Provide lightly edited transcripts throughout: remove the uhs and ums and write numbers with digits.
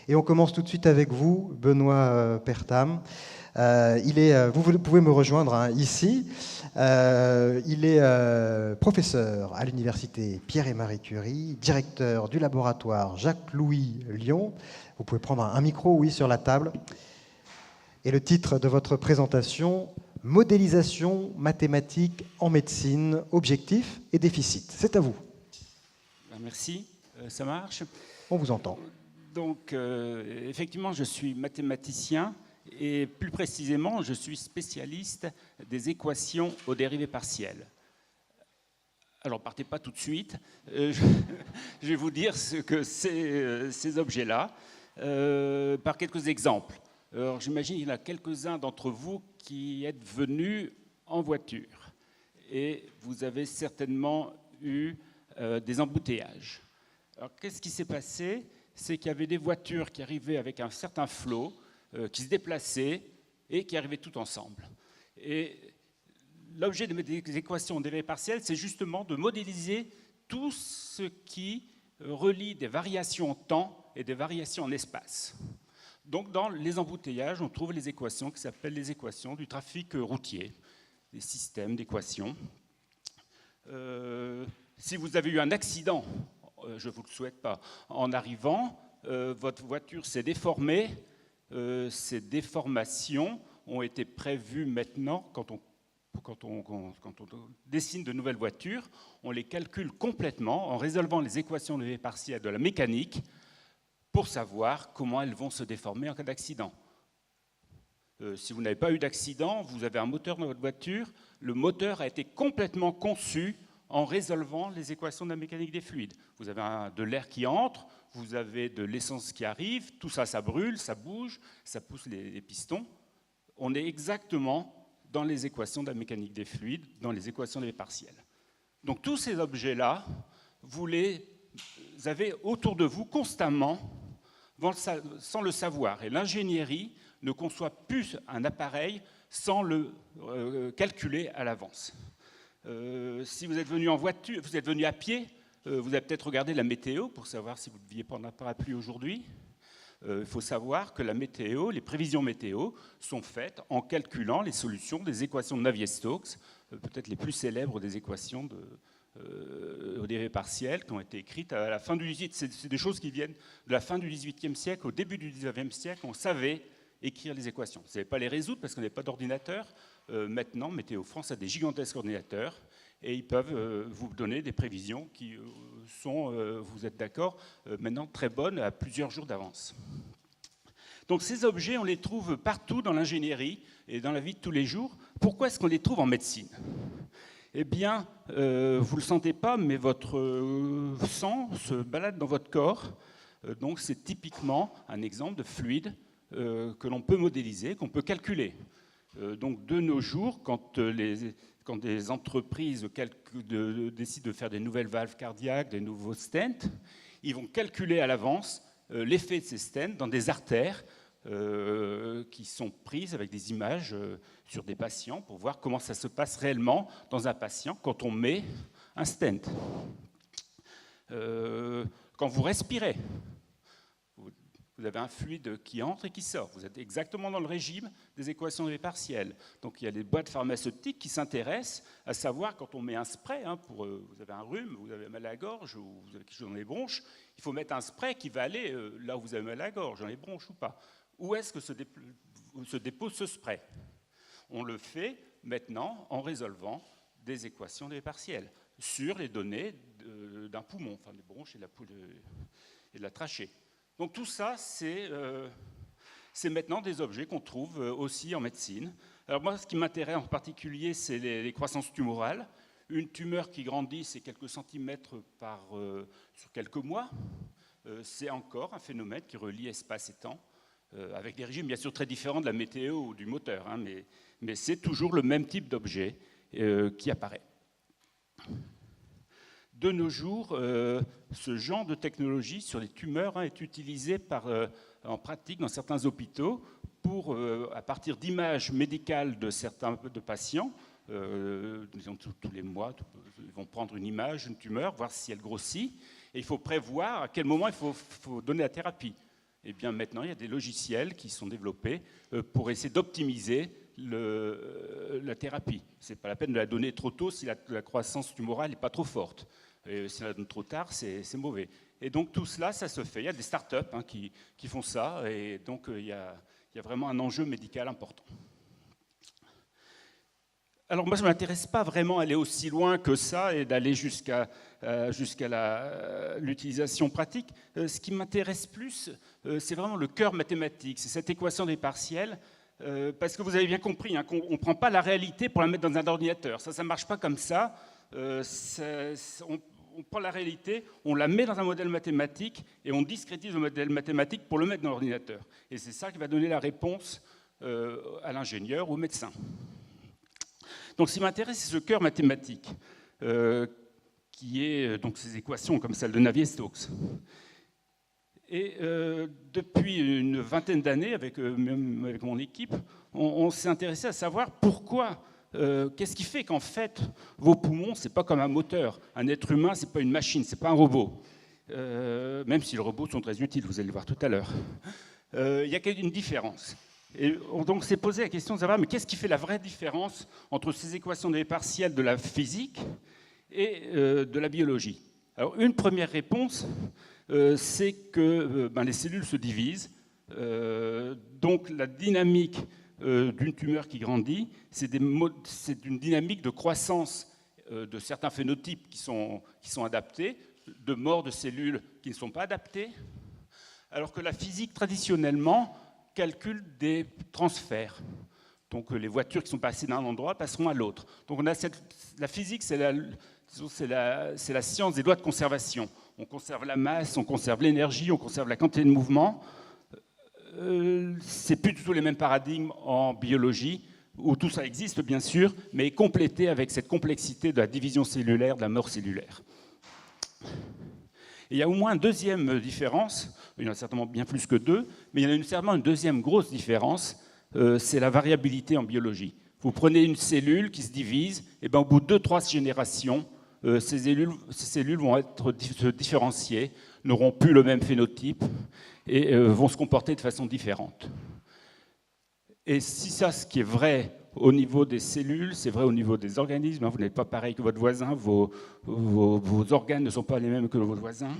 Et on commence tout de suite avec vous, Benoît Pertam. Vous pouvez me rejoindre hein, ici. Il est professeur à l'université Pierre et Marie Curie, directeur du laboratoire Jacques-Louis Lyon. Vous pouvez prendre un micro, oui, sur la table. Et le titre de votre présentation, Modélisation mathématique en médecine, objectifs et déficits. C'est à vous. Merci, ça marche. On vous entend. Donc, effectivement, je suis mathématicien et plus précisément, je suis spécialiste des équations aux dérivées partielles. Alors, partez pas tout de suite. Je vais vous dire ce que c'est ces objets-là par quelques exemples. Alors, j'imagine qu'il y en a quelques-uns d'entre vous qui êtes venus en voiture et vous avez certainement eu des embouteillages. Alors, qu'est-ce qui s'est passé? C'est qu'il y avait des voitures qui arrivaient avec un certain flot, qui se déplaçaient et qui arrivaient toutes ensemble. Et l'objet des équations dérivées partielles, c'est justement de modéliser tout ce qui relie des variations en temps et des variations en espace. Donc, dans les embouteillages, on trouve les équations qui s'appellent les équations du trafic routier, des systèmes d'équations. Si vous avez eu un accident, je ne vous le souhaite pas, en arrivant, votre voiture s'est déformée. Ces déformations ont été prévues maintenant quand on dessine de nouvelles voitures. On les calcule complètement en résolvant les équations de partielles de la mécanique pour savoir comment elles vont se déformer en cas d'accident. Si vous n'avez pas eu d'accident, vous avez un moteur dans votre voiture, le moteur a été complètement conçu en résolvant les équations de la mécanique des fluides. Vous avez de l'air qui entre, vous avez de l'essence qui arrive, tout ça, ça brûle, ça bouge, ça pousse les pistons. On est exactement dans les équations de la mécanique des fluides, dans les équations des partielles. Donc tous ces objets-là, vous les avez autour de vous constamment, sans le savoir. Et l'ingénierie ne conçoit plus un appareil sans le calculer à l'avance. Si vous êtes venu en voiture, vous êtes venu à pied, vous avez peut-être regardé la météo pour savoir si vous ne deviez prendre un parapluie aujourd'hui. Il faut savoir que la météo, les prévisions météo sont faites en calculant les solutions des équations de Navier-Stokes, peut-être les plus célèbres des équations aux dérivées partielles qui ont été écrites à la fin du XVIIIe. C'est des choses qui viennent de la fin du XVIIIe siècle, au début du XIXe siècle, on savait écrire les équations. Vous ne savez pas les résoudre parce qu'on n'avait pas d'ordinateur. Maintenant, Météo France a des gigantesques ordinateurs et ils peuvent vous donner des prévisions qui sont, vous êtes d'accord, maintenant très bonnes à plusieurs jours d'avance. Donc ces objets, on les trouve partout dans l'ingénierie et dans la vie de tous les jours. Pourquoi est-ce qu'on les trouve en médecine? Eh bien, vous ne le sentez pas, mais votre sang se balade dans votre corps. Donc c'est typiquement un exemple de fluide que l'on peut modéliser, qu'on peut calculer. Donc de nos jours, quand des entreprises décident de faire des nouvelles valves cardiaques, des nouveaux stents, ils vont calculer à l'avance l'effet de ces stents dans des artères qui sont prises avec des images sur des patients pour voir comment ça se passe réellement dans un patient quand on met un stent. Quand vous respirez, vous avez un fluide qui entre et qui sort. Vous êtes exactement dans le régime des équations des partielles. Donc il y a des boîtes pharmaceutiques qui s'intéressent à savoir quand on met un spray, vous avez un rhume, vous avez mal à la gorge ou vous avez quelque chose dans les bronches, il faut mettre un spray qui va aller là où vous avez mal à la gorge, dans les bronches ou pas. Où est-ce que se dépose ce spray? On le fait maintenant en résolvant des équations des partielles sur les données d'un poumon, enfin des bronches et de la trachée. Donc tout ça, c'est maintenant des objets qu'on trouve aussi en médecine. Alors moi, ce qui m'intéresse en particulier, c'est les croissances tumorales. Une tumeur qui grandit, c'est quelques centimètres sur quelques mois. C'est encore un phénomène qui relie espace et temps, avec des régimes bien sûr très différents de la météo ou du moteur, hein, mais c'est toujours le même type d'objet qui apparaît. De nos jours, ce genre de technologie sur les tumeurs est utilisé en pratique dans certains hôpitaux pour, à partir d'images médicales de patients, disons tous les mois, ils vont prendre une image, une tumeur, voir si elle grossit, et il faut prévoir à quel moment il faut donner la thérapie. Et bien maintenant, il y a des logiciels qui sont développés pour essayer d'optimiser la thérapie. Ce n'est pas la peine de la donner trop tôt si la croissance tumorale n'est pas trop forte. Et si on la donne trop tard, c'est mauvais. Et donc tout cela, ça se fait. Il y a des startups qui font ça, et donc il y a vraiment un enjeu médical important. Alors moi, je ne m'intéresse pas vraiment à aller aussi loin que ça et d'aller jusqu'à l'utilisation pratique. Ce qui m'intéresse plus, c'est vraiment le cœur mathématique, c'est cette équation des partiels, parce que vous avez bien compris qu'on ne prend pas la réalité pour la mettre dans un ordinateur. Ça ne marche pas comme ça. On prend la réalité, on la met dans un modèle mathématique et on discrétise le modèle mathématique pour le mettre dans l'ordinateur. Et c'est ça qui va donner la réponse à l'ingénieur ou au médecin. Donc, ce qui m'intéresse, c'est ce cœur mathématique, qui est donc ces équations comme celle de Navier-Stokes. Et depuis une vingtaine d'années, avec mon équipe, on s'est intéressé à savoir pourquoi, qu'est-ce qui fait qu'en fait, vos poumons, ce n'est pas comme un moteur. Un être humain, ce n'est pas une machine, ce n'est pas un robot. Même si les robots sont très utiles, vous allez le voir tout à l'heure. Il y a une différence. Et donc, on s'est posé la question de savoir, mais qu'est-ce qui fait la vraie différence entre ces équations des partiels de la physique et de la biologie? Alors, une première réponse, c'est que les cellules se divisent. Donc, la dynamique d'une tumeur qui grandit, c'est une dynamique de croissance de certains phénotypes qui sont adaptés, de mort de cellules qui ne sont pas adaptées, alors que la physique, traditionnellement, calcule des transferts. Donc les voitures qui sont passées d'un endroit passeront à l'autre. Donc on a la physique, c'est la science des lois de conservation. On conserve la masse, on conserve l'énergie, on conserve la quantité de mouvement. C'est plus du tout les mêmes paradigmes en biologie, où tout ça existe bien sûr, mais est complété avec cette complexité de la division cellulaire, de la mort cellulaire. Et il y a au moins une deuxième différence, il y en a certainement bien plus que deux, mais il y en a certainement une deuxième grosse différence, c'est la variabilité en biologie. Vous prenez une cellule qui se divise, et bien au bout de 2-3 générations, ces cellules vont se différencier, n'auront plus le même phénotype et vont se comporter de façon différente. Et si ça, ce qui est vrai au niveau des cellules, c'est vrai au niveau des organismes, vous n'êtes pas pareil que votre voisin, vos organes ne sont pas les mêmes que votre voisin,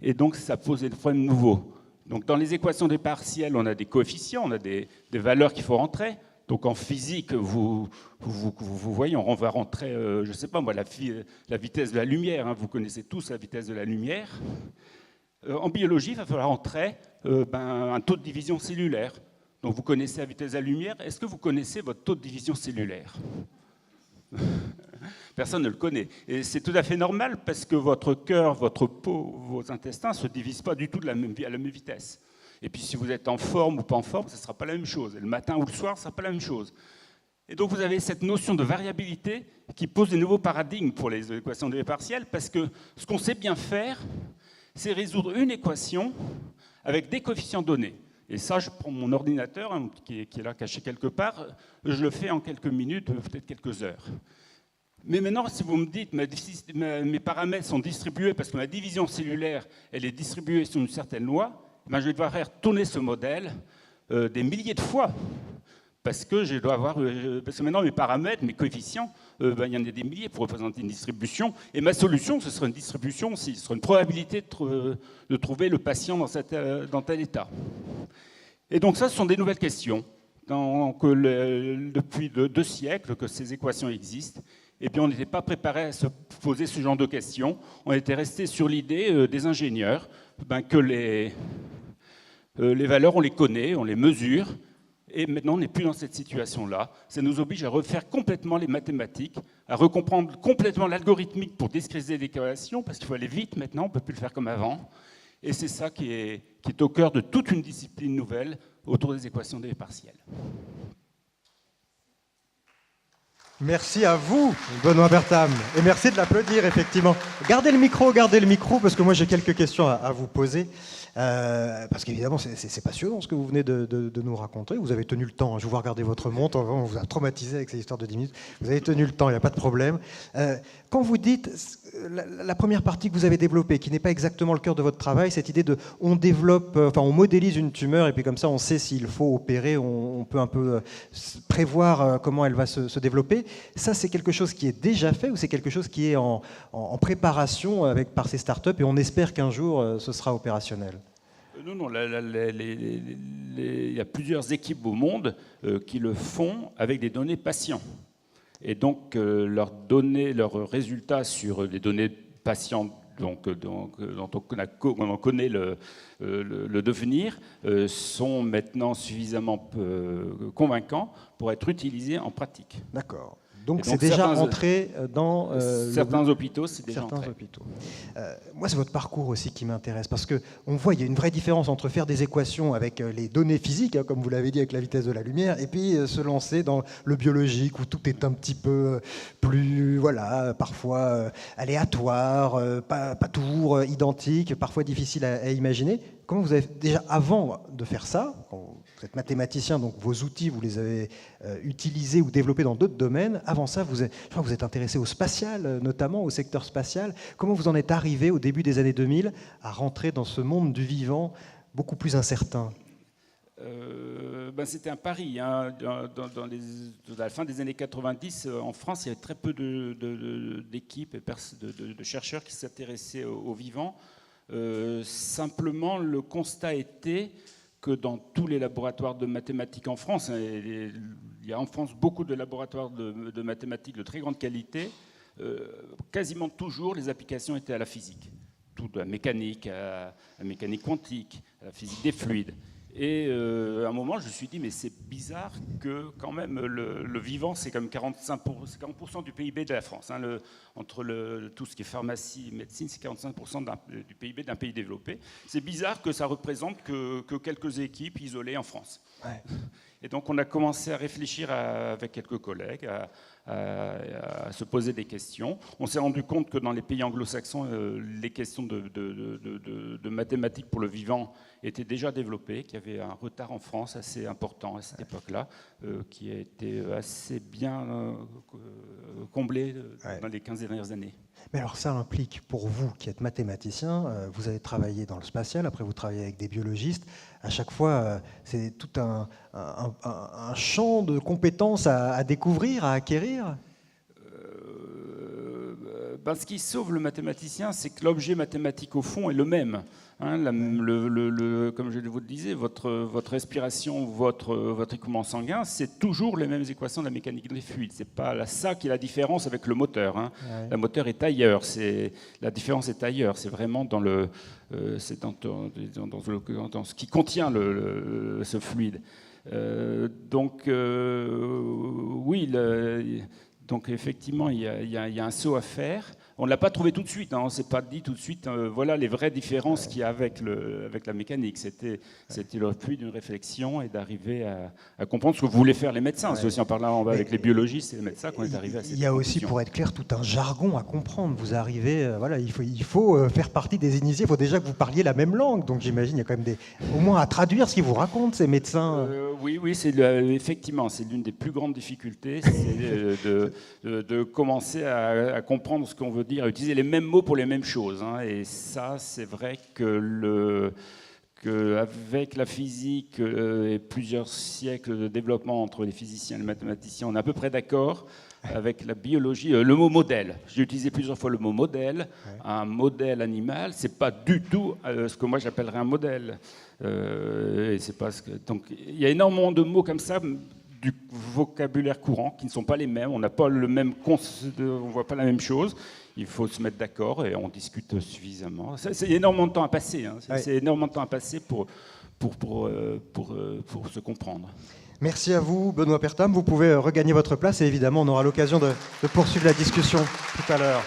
et donc ça pose des problèmes nouveaux. Donc dans les équations des partiels, on a des coefficients, on a des valeurs qu'il faut rentrer. Donc en physique, vous voyez, on va rentrer, je ne sais pas moi, la vitesse de la lumière, vous connaissez tous la vitesse de la lumière. En biologie, il va falloir rentrer un taux de division cellulaire. Donc vous connaissez la vitesse de la lumière. Est-ce que vous connaissez votre taux de division cellulaire? Personne ne le connaît. Et c'est tout à fait normal parce que votre cœur, votre peau, vos intestins ne se divisent pas du tout à la même vitesse. Et puis si vous êtes en forme ou pas en forme, ça ne sera pas la même chose. Et le matin ou le soir, ce ne sera pas la même chose. Et donc vous avez cette notion de variabilité qui pose des nouveaux paradigmes pour les équations de partiels, parce que ce qu'on sait bien faire, c'est résoudre une équation avec des coefficients donnés. Et ça, je prends mon ordinateur, qui est là caché quelque part, je le fais en quelques minutes, peut-être quelques heures. Mais maintenant, si vous me dites mes paramètres sont distribués parce que ma division cellulaire elle est distribuée sur une certaine loi, je vais devoir faire tourner ce modèle des milliers de fois. Parce que je dois avoir, parce que maintenant mes paramètres, mes coefficients, il y en a des milliers pour représenter une distribution. Et ma solution, ce sera une distribution aussi, ce sera une probabilité de trouver le patient dans tel état. Et donc ça, ce sont des nouvelles questions. Depuis 2 siècles que ces équations existent, et bien on n'était pas préparé à se poser ce genre de questions. On était resté sur l'idée des ingénieurs que les valeurs, on les connaît, on les mesure. Et maintenant, on n'est plus dans cette situation-là. Ça nous oblige à refaire complètement les mathématiques, à recomprendre complètement l'algorithmique pour discrétiser les corrélations, parce qu'il faut aller vite maintenant, on ne peut plus le faire comme avant. Et c'est ça qui est au cœur de toute une discipline nouvelle autour des équations des partiels. Merci à vous, Benoît Bertham. Et merci de l'applaudir, effectivement. Gardez le micro, parce que moi j'ai quelques questions à vous poser. Parce qu'évidemment, c'est passionnant ce que vous venez de nous raconter. Vous avez tenu le temps. Hein. Je vous vois regarder votre montre. On vous a traumatisé avec ces histoires de 10 minutes. Vous avez tenu le temps, il n'y a pas de problème. Quand vous dites la première partie que vous avez développée, qui n'est pas exactement le cœur de votre travail, cette idée de on développe, on modélise une tumeur et puis comme ça on sait s'il faut opérer, on peut un peu prévoir comment elle va se développer. Ça, c'est quelque chose qui est déjà fait ou c'est quelque chose qui est en préparation par ces startups et on espère qu'un jour ce sera opérationnel? Non, il y a plusieurs équipes au monde qui le font avec des données patients. Et donc, leurs résultats sur les données patients dont on connaît le devenir sont maintenant suffisamment convaincants pour être utilisés en pratique. D'accord. Donc c'est déjà entré dans certains hôpitaux, c'est déjà certains entré. hôpitaux. Moi, c'est votre parcours aussi qui m'intéresse parce que on voit il y a une vraie différence entre faire des équations avec les données physiques, hein, comme vous l'avez dit avec la vitesse de la lumière, et puis se lancer dans le biologique où tout est un petit peu plus, voilà, parfois aléatoire, pas toujours identique, parfois difficile à imaginer. Comment vous avez déjà avant de faire ça, quand vous êtes mathématicien, donc vos outils vous les avez utilisés ou développés dans d'autres domaines. Avant ça, je crois que vous êtes intéressé au spatial, notamment au secteur spatial. Comment vous en êtes arrivé au début des années 2000 à rentrer dans ce monde du vivant beaucoup plus incertain? C'était un pari. Hein. Dans la fin des années 90, en France, il y avait très peu d'équipes et de chercheurs qui s'intéressaient au vivant. Simplement, le constat était que dans tous les laboratoires de mathématiques en France, il y a en France beaucoup de laboratoires de mathématiques de très grande qualité, quasiment toujours les applications étaient à la physique. Tout de la mécanique à la mécanique quantique, à la physique des fluides. Et à un moment, je me suis dit, mais c'est bizarre que quand même le vivant, c'est comme 40% du PIB de la France. Hein, entre tout ce qui est pharmacie et médecine, c'est 45% du PIB d'un pays développé. C'est bizarre que ça représente que quelques équipes isolées en France. Ouais. Et donc on a commencé à réfléchir avec quelques collègues, à se poser des questions. On s'est rendu compte que dans les pays anglo-saxons, les questions de mathématiques pour le vivant étaient déjà développées, qu'il y avait un retard en France assez important à cette époque-là, qui a été assez bien comblé dans les 15 dernières années. Mais alors ça implique, pour vous qui êtes mathématicien, vous avez travaillé dans le spatial, après vous travaillez avec des biologistes, à chaque fois c'est tout un champ de compétences à découvrir, à acquérir. Ce qui sauve le mathématicien, c'est que l'objet mathématique au fond est le même. Hein, comme je vous le disais, votre respiration, votre écoulement sanguin, c'est toujours les mêmes équations de la mécanique des fluides. C'est pas ça qui est la différence avec le moteur. Hein. Ouais. Le moteur est ailleurs. La différence est ailleurs. C'est vraiment dans ce qui contient ce fluide. Oui. Donc effectivement, il y a un saut à faire. On ne l'a pas trouvé tout de suite. Hein. On ne s'est pas dit tout de suite, voilà les vraies différences qu'il y a avec la mécanique. C'était le fruit d'une réflexion et d'arriver à comprendre ce que voulaient faire les médecins. C'est aussi en parlant avec les biologistes et les médecins qu'on est arrivé à cette conclusion. Il y a aussi, pour être clair, tout un jargon à comprendre. Vous arrivez, il faut faire partie des initiés. Il faut déjà que vous parliez la même langue. Donc j'imagine qu'il y a quand même au moins à traduire ce qu'ils vous racontent, ces médecins. Oui, effectivement, c'est l'une des plus grandes difficultés, c'est de commencer à comprendre ce qu'on veut dire, à utiliser les mêmes mots pour les mêmes choses. Hein. Et ça, c'est vrai qu'avec la physique et plusieurs siècles de développement entre les physiciens et les mathématiciens, on est à peu près d'accord. Avec la biologie, le mot modèle. J'ai utilisé plusieurs fois le mot modèle. Ouais. Un modèle animal, c'est pas du tout ce que moi j'appellerais un modèle. Et c'est pas donc il y a énormément de mots comme ça du vocabulaire courant qui ne sont pas les mêmes. On n'a pas le même, on voit pas la même chose. Il faut se mettre d'accord et on discute suffisamment. C'est énormément de temps à passer. Hein. C'est énormément de temps à passer pour se comprendre. Merci à vous, Benoît Bertham. Vous pouvez regagner votre place et évidemment, on aura l'occasion de poursuivre la discussion tout à l'heure.